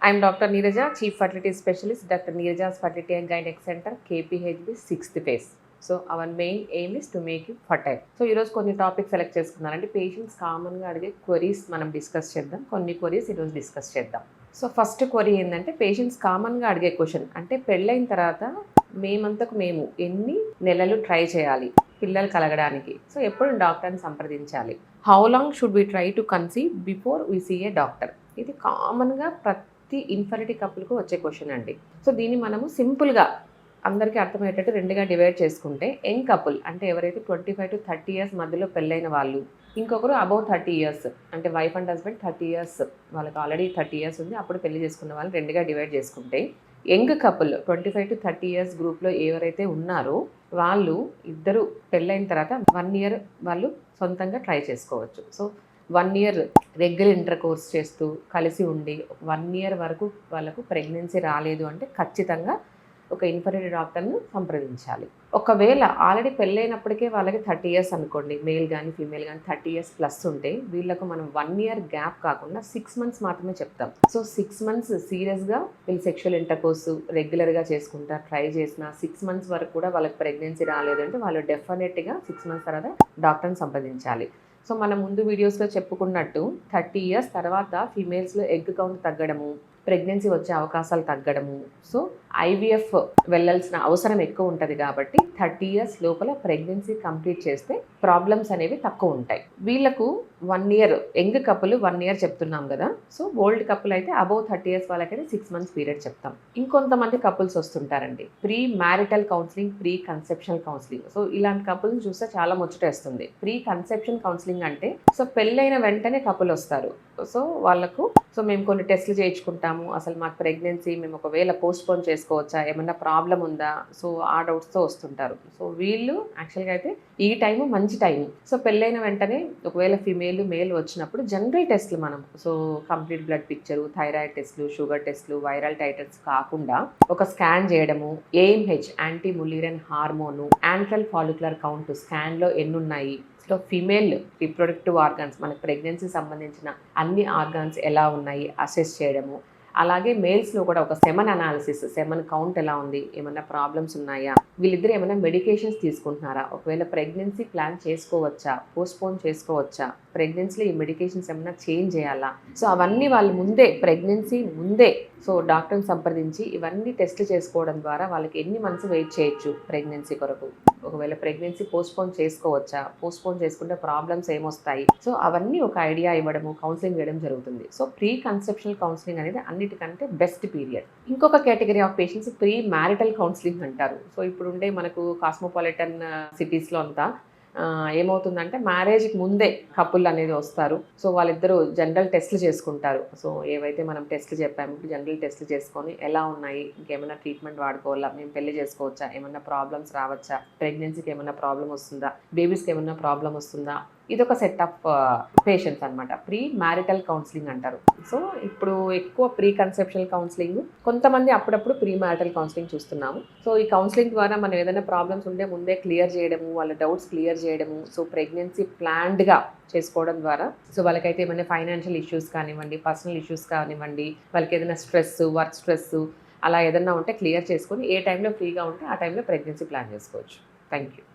I'm Dr. Neeraja, Chief Fertility Specialist, Dr. Neeraja's Fertility and Gynec Center, KPHB 6th phase. So our main aim is to make you fertile. So ఈరోజు కొన్ని topics select చేసుకున్నాను. అంటే patients కామన్గా అడిగే queries మనం discuss చేద్దాం. కొన్ని queries ఈరోజు డిస్కస్ చేద్దాం. సో ఫస్ట్ క్వరీ ఏంటంటే పేషెంట్స్ కామన్గా అడిగే క్వశ్చన్, అంటే పెళ్ళైన తర్వాత మేమంతకు మేము ఎన్ని నెలలు ట్రై చేయాలి పిల్లలు కలగడానికి, సో ఎప్పుడు డాక్టర్ని సంప్రదించాలి, how long should we try to conceive before we see a doctor. ఇది కామన్గా ప్రతి ఇన్ఫర్టిలిటీ కపుల్కు వచ్చే క్వశ్చన్ అండి. సో దీన్ని మనము సింపుల్గా అందరికీ అర్థమయ్యేటట్టు రెండుగా డివైడ్ చేసుకుంటే, యంగ్ కపుల్ అంటే ఎవరైతే 25 to 30 years మధ్యలో పెళ్ళైన వాళ్ళు, ఇంకొకరు అబౌవ్ 30 years అంటే వైఫ్ అండ్ హస్బెండ్ 30 years, వాళ్ళకి ఆల్రెడీ 30 years ఉంది, అప్పుడు పెళ్లి చేసుకున్న వాళ్ళు రెండుగా డివైడ్ చేసుకుంటే, యంగ్ కపుల్ 25 to 30 years గ్రూప్లో ఎవరైతే ఉన్నారో వాళ్ళు ఇద్దరు పెళ్ళైన తర్వాత 1 year వాళ్ళు సొంతంగా ట్రై చేసుకోవచ్చు. So 1 year regular inter course చేస్తూ కలిసి ఉండి 1 year వరకు వాళ్ళకు ప్రెగ్నెన్సీ రాలేదు అంటే ఖచ్చితంగా ఒక ఇన్ఫర్టిలిటీ డాక్టర్ను సంప్రదించాలి. ఒకవేళ ఆల్రెడీ పెళ్ళైనప్పటికే వాళ్ళకి 30 years అనుకోండి, మేల్ కానీ ఫీమేల్ కానీ 30 years ప్లస్ ఉంటే వీళ్ళకు మనం 1 year గ్యాప్ కాకుండా 6 months మాత్రమే చెప్తాం. సో 6 months సీరియస్గా వీళ్ళు సెక్షువల్ ఇంటర్ కోర్సు రెగ్యులర్గా చేసుకుంటారు, ట్రై చేసిన 6 months వరకు కూడా వాళ్ళకి ప్రెగ్నెన్సీ రాలేదంటే వాళ్ళు డెఫినెట్గా 6 months తర్వాత డాక్టర్ని సంప్రదించాలి. సో మనం ముందు వీడియోస్లో చెప్పుకున్నట్టు 30 years తర్వాత ఫీమేల్స్లో ఎగ్ కౌంట్ తగ్గడము, ప్రెగ్నెన్సీ వచ్చే అవకాశాలు తగ్గడము, సో ఐవీఎఫ్ వెళ్ళాల్సిన అవసరం ఎక్కువ ఉంటుంది. కాబట్టి 30 years లోపల ప్రెగ్నెన్సీ కంప్లీట్ చేస్తే ప్రాబ్లమ్స్ అనేవి తక్కువ ఉంటాయి. వీళ్ళకు 1 year యంగ్ కపుల్ 1 year చెప్తున్నాం కదా. సో ఓల్డ్ కపుల్ అయితే అబౌవ్ 30 years వాళ్ళకైతే 6 months పీరియడ్ చెప్తాం. ఇంకొంతమంది కపుల్స్ వస్తుంటారండి, pre marital counselling, pre conceptional counselling. So ఇలాంటి కపుల్ని చూస్తే చాలా ముచ్చటేస్తుంది. ప్రీ కన్సెప్షన్ కౌన్సిలింగ్ అంటే సో పెళ్ళైన వెంటనే కపుల్ వస్తారు. సో వాళ్ళకు మేము కొన్ని టెస్టులు చేయించుకుంటాము, అసలు మాకు ప్రెగ్నెన్సీ మేము ఒకవేళ పోస్ట్పోన్ చేసుకోవచ్చా, ఏమన్నా ప్రాబ్లం ఉందా, సో ఆ డౌట్స్తో వస్తుంటారు. సో వీళ్ళు యాక్చువల్గా అయితే ఈ టైము మంచి టైము. సో పెళ్ళైన వెంటనే ఒకవేళ ఫీమేల్ మేల్ వచ్చినప్పుడు జనరల్ టెస్ట్లు మనం, so complete blood picture, thyroid టెస్ట్లు, షుగర్ టెస్ట్లు, వైరల్ టైటర్స్ కాకుండా ఒక స్కాన్ చేయడము, AMH anti Mullerian hormone, antral follicular count స్కాన్లో ఎన్ని ఉన్నాయి, సో ఫిమేల్ రిప్రొడక్టివ్ ఆర్గాన్స్ మనకు ప్రెగ్నెన్సీ సంబంధించిన అన్ని ఆర్గాన్స్ ఎలా ఉన్నాయి అసెస్ చేయడము, అలాగే మేల్స్లో కూడా ఒక సెమన్ అనాలిసిస్, సెమన్ కౌంట్ ఎలా ఉంది, ఏమైనా ప్రాబ్లమ్స్ ఉన్నాయా, వీళ్ళిద్దరు ఏమైనా మెడికేషన్స్ తీసుకుంటున్నారా, ఒకవేళ ప్రెగ్నెన్సీ ప్లాన్ చేసుకోవచ్చా, పోస్ట్పోన్ చేసుకోవచ్చా, ప్రెగ్నెన్సీలో ఈ మెడికేషన్స్ ఏమైనా చేంజ్ చేయాలా, సో అవన్నీ వాళ్ళు ముందే ప్రెగ్నెన్సీ ముందే సో డాక్టర్ని సంప్రదించి ఇవన్నీ టెస్ట్లు చేసుకోవడం ద్వారా వాళ్ళకి ఎన్ని మంత్స్ వెయిట్ చేయొచ్చు ప్రెగ్నెన్సీ కొరకు, ఒకవేళ ప్రెగ్నెన్సీ పోస్ట్పోన్ చేసుకోవచ్చా, పోస్ట్పోన్ చేసుకుంటే ప్రాబ్లమ్స్ ఏమొస్తాయి, సో అవన్నీ ఒక ఐడియా ఇవ్వడము, కౌన్సిలింగ్ చేయడం జరుగుతుంది. సో ప్రీ కన్సెప్షనల్ కౌన్సిలింగ్ అనేది అన్నిటికంటే బెస్ట్ పీరియడ్. ఇంకొక category of patients pre marital counselling అంటారు. సో ఇప్పుడు ఉండే మనకు కాస్మోపాలిటన్ సిటీస్లో అంతా ఏమవుతుందంటే మ్యారేజ్కి ముందే కపుల్ అనేది వస్తారు. సో వాళ్ళిద్దరూ జనరల్ టెస్ట్లు చేసుకుంటారు. సో ఏవైతే మనం టెస్ట్లు చెప్పాము జనరల్ టెస్ట్లు చేసుకొని ఎలా ఉన్నాయి, ఇంకేమైనా ట్రీట్మెంట్ వాడుకోవాలా, మేము పెళ్లి చేసుకోవచ్చా, ఏమైనా ప్రాబ్లమ్స్ రావచ్చా, ప్రెగ్నెన్సీకి ఏమైనా ప్రాబ్లం వస్తుందా, బేబీస్కి ఏమైనా ప్రాబ్లం వస్తుందా, ఇదొక సెట్ ఆఫ్ పేషెంట్స్ అనమాట. ప్రీ మ్యారిటల్ కౌన్సిలింగ్ అంటారు. సో ఇప్పుడు ఎక్కువ ప్రీ కన్సెప్షనల్ కౌన్సిలింగ్, కొంతమంది అప్పుడప్పుడు ప్రీ మ్యారిటల్ కౌన్సిలింగ్ చూస్తున్నాము. సో ఈ కౌన్సిలింగ్ ద్వారా మనం ఏదైనా ప్రాబ్లమ్స్ ఉంటే ముందే క్లియర్ చేయడము, వాళ్ళ డౌట్స్ క్లియర్ చేయడము, సో ప్రెగ్నెన్సీ ప్లాన్డ్గా చేసుకోవడం ద్వారా సో వాళ్ళకైతే ఏమైనా ఫైనాన్షియల్ ఇష్యూస్ కానివ్వండి, పర్సనల్ ఇష్యూస్ కానివ్వండి, వాళ్ళకి ఏదైనా స్ట్రెస్, వర్క్ స్ట్రెస్ అలా ఏదైనా ఉంటే క్లియర్ చేసుకొని ఏ టైంలో ఫ్రీగా ఉంటే ఆ టైంలో ప్రెగ్నెన్సీ ప్లాన్ చేసుకోవచ్చు. Thank you.